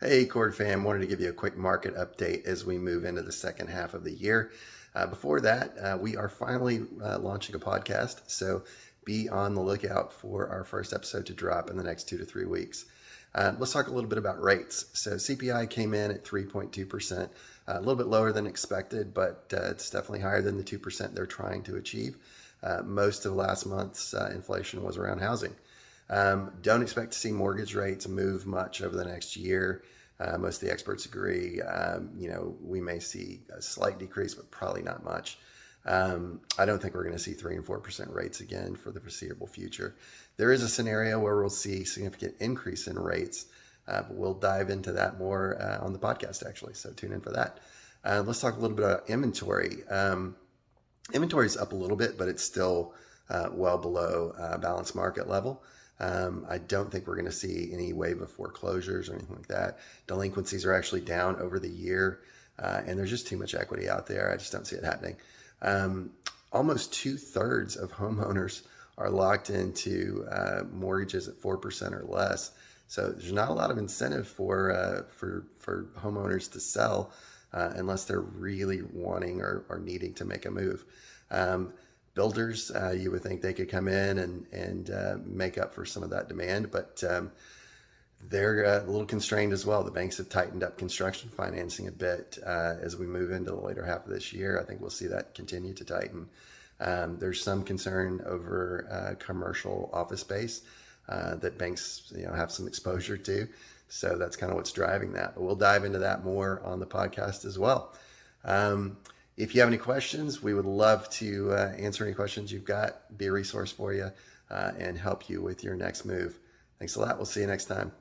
Hey, Chord fam, wanted to give you a quick market update as we move into the second half of the year. Before that, we are finally launching a podcast, so be on the lookout for our first episode to drop in the next 2 to 3 weeks. Let's talk a little bit about rates. So CPI came in at 3.2%, a little bit lower than expected, but it's definitely higher than the 2% they're trying to achieve. Most of last month's inflation was around housing. Don't expect to see mortgage rates move much over the next year. Most of the experts agree. We may see a slight decrease, but probably not much. I don't think we're going to see 3 and 4% rates again for the foreseeable future. There is a scenario where we'll see significant increase in rates, but we'll dive into that more on the podcast, actually. So tune in for that. Let's talk a little bit about inventory. Inventory is up a little bit, but it's still well below balanced market level. I don't think we're going to see any wave of foreclosures or anything like that. Delinquencies are actually down over the year, and there's just too much equity out there. I just don't see it happening. Almost 2/3 of homeowners are locked into mortgages at 4% or less. So there's not a lot of incentive for homeowners to sell unless they're really wanting or needing to make a move. Builders, you would think they could come in and make up for some of that demand, but they're a little constrained as well. The banks have tightened up construction financing a bit as we move into the later half of this year. I think we'll see that continue to tighten. There's some concern over commercial office space that banks have some exposure to. So that's kind of what's driving that. But we'll dive into that more on the podcast as well. If you have any questions, we would love to answer any questions you've got, be a resource for you, and help you with your next move. Thanks a lot. We'll see you next time.